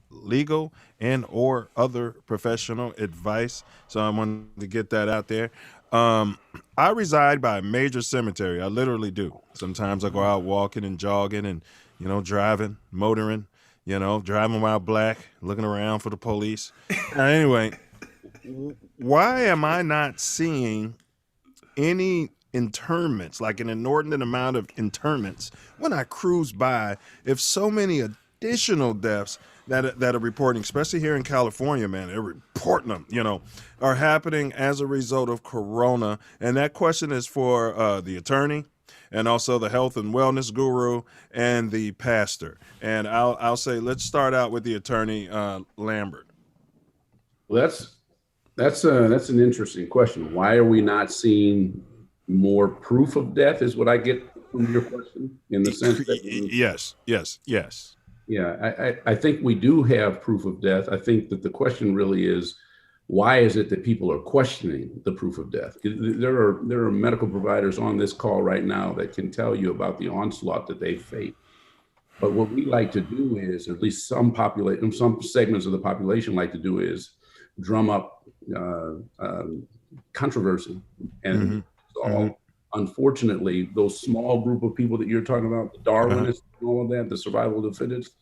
legal and or other professional advice. So I wanted to get that out there. Um, I reside by a major cemetery. I literally do. Sometimes I go out walking and jogging and driving, motoring. Driving while black, looking around for the police. Anyway, why am I not seeing any interments, like an inordinate amount of interments, when I cruise by? If so many additional deaths that are reporting, especially here in California, man, they're reporting them, are happening as a result of corona. And that question is for the attorney and also the health and wellness guru and the pastor. And I'll say, let's start out with the attorney, Lambert. Well, that's an interesting question. Why are we not seeing more proof of death? Is what I get from your question, in the sense that Yes. yeah, I think we do have proof of death. I think that the question really is, why is it that people are questioning the proof of death? There are medical providers on this call right now that can tell you about the onslaught that they face. But what we like to do is, or at least some segments of the population like to do, is drum up controversy. And all, unfortunately, those small group of people that you're talking about, the Darwinists, all of that, the survival of the fittest,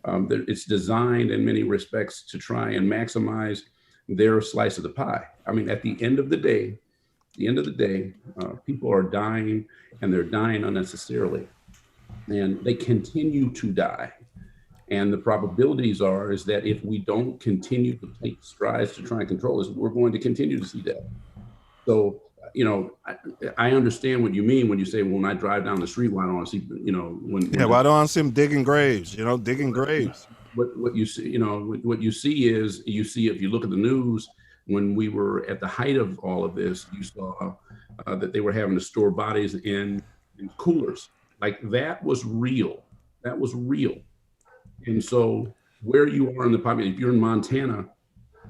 it's designed in many respects to try and maximize their slice of the pie. I mean, at the end of the day, people are dying, and they're dying unnecessarily, and they continue to die. And the probabilities is that if we don't continue to take strides to try and control this, we're going to continue to see that. So, I understand what you mean when you say, well, when I drive down the street, why don't I see, why don't I see them digging graves, digging graves? What you see, what you see is, if you look at the news, when we were at the height of all of this, you saw that they were having to store bodies in coolers. Like, that was real. That was real. And so where you are in the population, if you're in Montana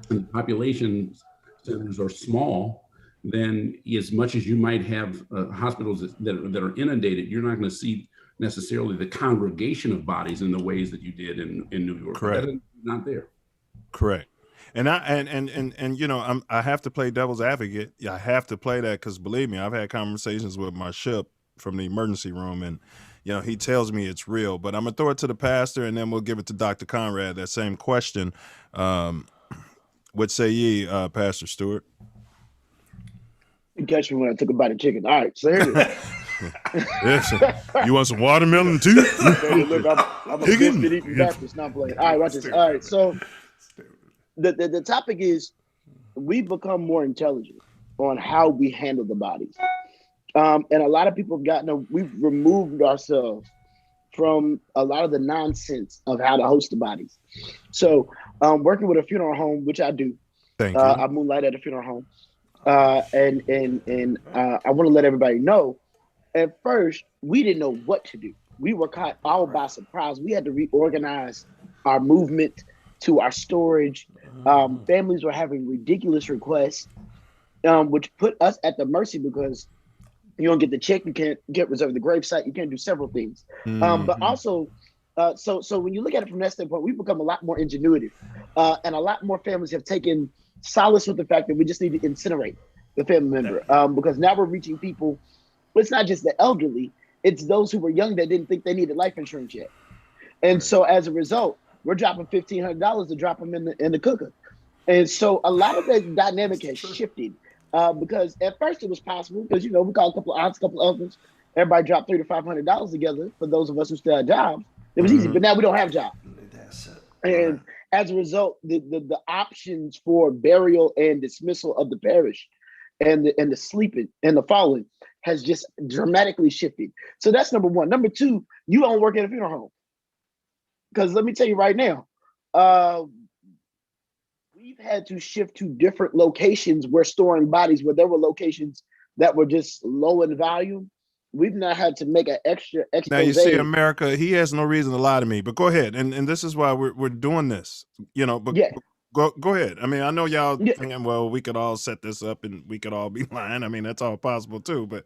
and the population centers are small, then as much as you might have hospitals that are inundated, you're not going to see necessarily the congregation of bodies in the ways that you did in New York. Correct. That's not there. Correct. And I have to play devil's advocate. I have to play that because, believe me, I've had conversations with my ship from the emergency room, and he tells me it's real. But I'm gonna throw it to the pastor, and then we'll give it to Dr. Conrad. That same question. What say ye, Pastor Stewart? You catch me when I took a bite of chicken. All right, so here it is. Yes. You want some watermelon too? Look, I'm a biscuit eating Baptist, not playing. All right, watch this. All right, so the topic is, we've become more intelligent on how we handle the bodies. And a lot of people we've removed ourselves from a lot of the nonsense of how to host the bodies. So working with a funeral home, which I do. Thank you. I moonlight at a funeral home. And I want to let everybody know, at first, we didn't know what to do. We were caught all by surprise. We had to reorganize our movement to our storage. Families were having ridiculous requests, which put us at the mercy, because you don't get the check, you can't get reserved the gravesite, you can't do several things. But also, so when you look at it from that standpoint, we've become a lot more ingenuitive, and a lot more families have taken solace with the fact that we just need to incinerate the family member, because now we're reaching people. It's not just the elderly, it's those who were young that didn't think they needed life insurance yet. And so as a result, we're dropping $1,500 to drop them in the cooker. And so a lot of the dynamic has shifted, because at first it was possible, because we call a couple of aunts, a couple of uncles, everybody dropped $300 to $500 together for those of us who still had jobs. It was easy, but now we don't have jobs. And as a result, the options for burial and dismissal of the parish and the sleeping and the falling has just dramatically shifted. So that's number one. Number two, you don't work at a funeral home. Because let me tell you right now, we've had to shift to different locations. We're storing bodies where there were locations that were just low in volume. We've not had to make an extra expose. Now you see, Amerikkka, he has no reason to lie to me. But go ahead, and this is why we're doing this. But yeah. Go ahead. I mean, I know y'all Yeah. thinking, well, we could all set this up and we could all be lying. I mean, that's all possible too. But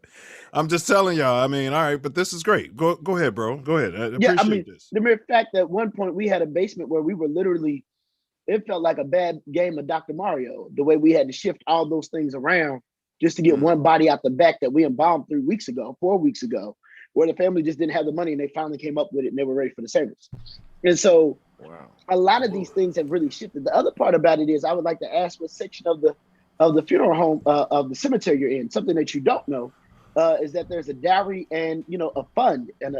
I'm just telling y'all. I mean, all right, but this is great. Go ahead, bro. Go ahead. I Yeah, I appreciate mean, this. the mere fact that at one point we had a basement where we were literally, it felt like a bad game of Dr. Mario, the way we had to shift all those things around just to get one body out the back that we embalmed 4 weeks ago, where the family just didn't have the money and they finally came up with it and they were ready for the service. And so a lot of these things have really shifted. The other part about it is I would like to ask what section of the funeral home of the cemetery you're in. Something that you don't know is that there's a dowry and a fund and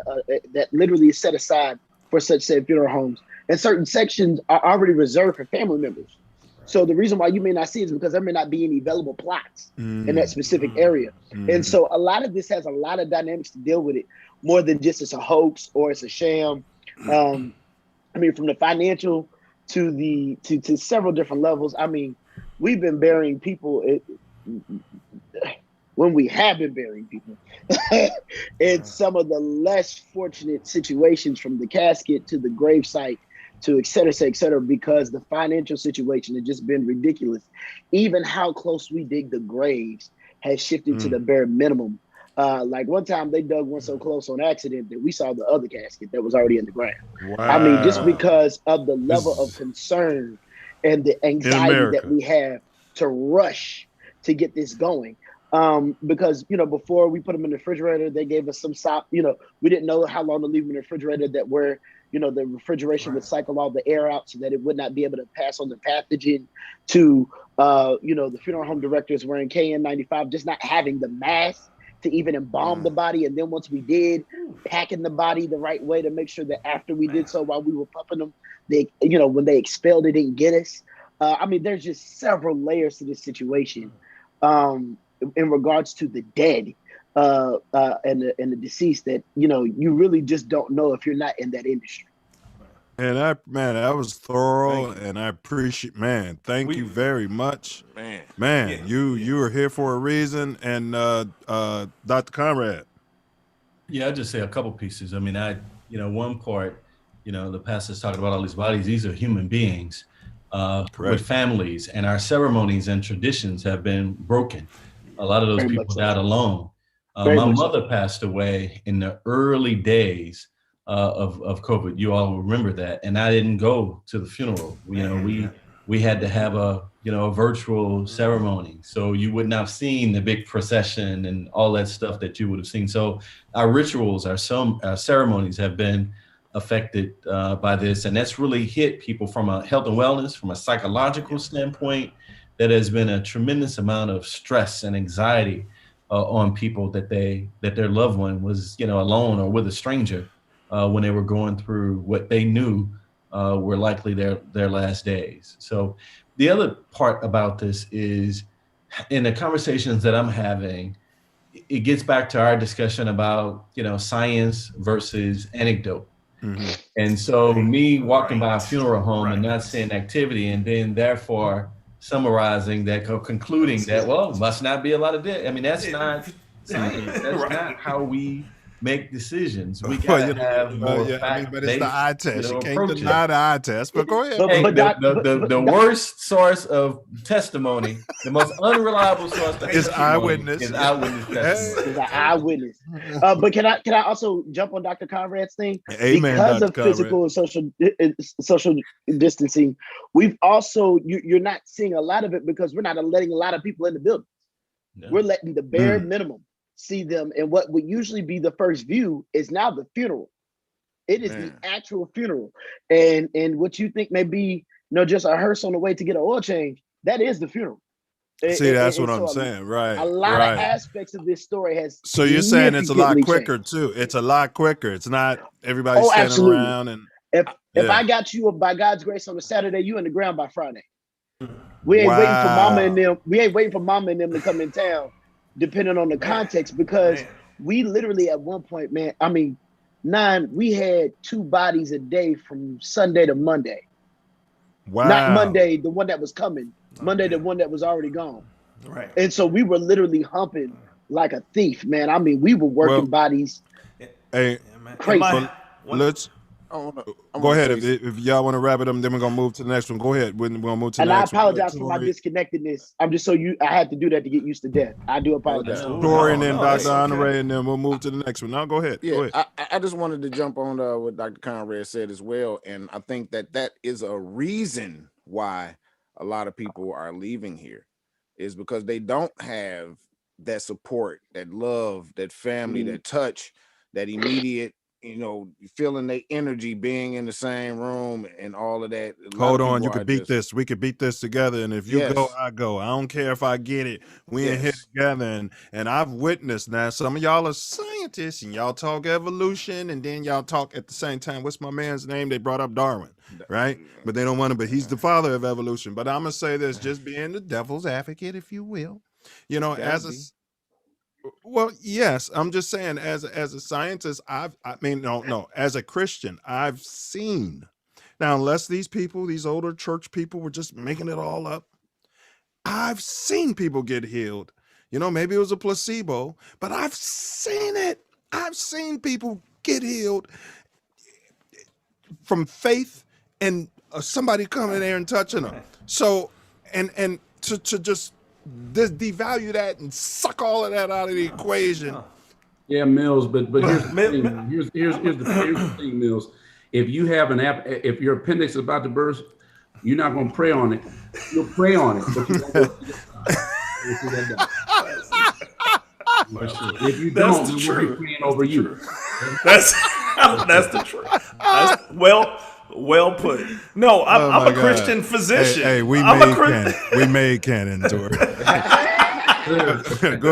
that literally is set aside for such said funeral homes. And certain sections are already reserved for family members. So the reason why you may not see it is because there may not be any available plots in that specific area. And so a lot of this has a lot of dynamics to deal with it, more than just it's a hoax or it's a sham. I mean, from the financial to to several different levels. I mean, we've been burying people when we have been burying people in some of the less fortunate situations, from the casket to the gravesite to et cetera, because the financial situation has just been ridiculous. Even how close we dig the graves has shifted to the bare minimum. Like one time they dug one so close on accident that we saw the other casket that was already in the ground. Wow. I mean, just because of the level of concern and the anxiety that we have to rush to get this going. Because, before we put them in the refrigerator, they gave us some sop, we didn't know how long to leave them in the refrigerator the refrigeration would cycle all the air out so that it would not be able to pass on the pathogen to, the funeral home directors wearing KN95, just not having the mask to even embalm the body. And then once we did, packing the body the right way to make sure that after we did so, while we were pumping them, they, when they expelled, it didn't get us. I mean, there's just several layers to this situation in regards to the dead and the deceased that, you really just don't know if you're not in that industry. And that was thorough, and I appreciate, thank you very much. Man, you were here for a reason. And Dr. Conrad. Yeah, I'll just say a couple pieces. I mean, one part, the pastor's talking about all these bodies. These are human beings with families, and our ceremonies and traditions have been broken. A lot of those people died alone. My mother passed away in the early days of COVID. You all remember that. And I didn't go to the funeral. We had to have a virtual ceremony. So you would not have seen the big procession and all that stuff that you would have seen. So our rituals, our ceremonies have been affected by this. And that's really hit people from a health and wellness, from a psychological standpoint. That has been a tremendous amount of stress and anxiety on people that their loved one was, alone or with a stranger when they were going through what they knew were likely their last days. So the other part about this is, in the conversations that I'm having, it gets back to our discussion about, science versus anecdote. And so me walking by a funeral home and not seeing activity, and then therefore summarizing that, concluding that, well, must not be a lot of dead. I mean, that's not science. That's not how we make decisions. We gotta have more but it's the eye test. You can't approaches. deny the eye test. But go ahead. The worst source of testimony, the most unreliable source of is eyewitness. Is eyewitness testimony. Is an eyewitness. But can I also jump on Dr. Conrad's thing? Amen, because Dr. of physical and social distancing, we've also you're not seeing a lot of it because we're not letting a lot of people in the building. No. We're letting the bare minimum see them, and what would usually be the first view is now the funeral. It is the actual funeral, and what you think may be just a hearse on the way to get an oil change, that is the funeral. See, that's what I'm saying, right? A lot of aspects of this story has. So you're saying it's a lot quicker too. It's a lot quicker. It's not everybody standing around and. If I got you by God's grace on a Saturday, you in the ground by Friday. We ain't waiting for mama and them. We ain't waiting for mama and them to come in town. Depending on the context, because we literally at one point, we had 2 bodies a day from Sunday to Monday. Wow. Not Monday, the one that was coming. Monday, the one that was already gone. Right. And so we were literally humping like a thief, man. I mean, we were working bodies. Hey, crazy. Go ahead. If y'all want to wrap it up, then we're gonna move to the next one. Go ahead. We're gonna move to the next one. And I apologize for my disconnectedness. I'm just I had to do that to get used to death. I do apologize. Tori and then Dr. Honore, and then we'll move to the next one. Now go ahead. Yeah, go ahead. I just wanted to jump on what Dr. Conrad said as well, and I think that is a reason why a lot of people are leaving here, is because they don't have that support, that love, that family, that touch, that immediate, feeling their energy, being in the same room and all of that. Hold on, you could beat this. We could beat this together. And if you go, I go. I don't care if I get it. We in here together. And I've witnessed now, some of y'all are scientists and y'all talk evolution and then y'all talk at the same time. What's my man's name? They brought up Darwin, right? But they don't want to, but he's the father of evolution. But I'm going to say this, just being the devil's advocate, if you will, well, yes, I'm just saying as a scientist, as a Christian, I've seen. Now, unless these people, these older church people were just making it all up, I've seen people get healed. Maybe it was a placebo, but I've seen it. I've seen people get healed from faith and somebody coming there and touching them. So, and to just devalue that and suck all of that out of the equation. Yeah, Mills, but here's the thing. Here's the thing, Mills. If you have if your appendix is about to burst, you're not going to pray on it. You'll pray on it, but you won't go see that. If you don't, then we'll be praying over you. That's the truth. Well put. No, I'm a Christian physician. Hey, we made canon to her. Go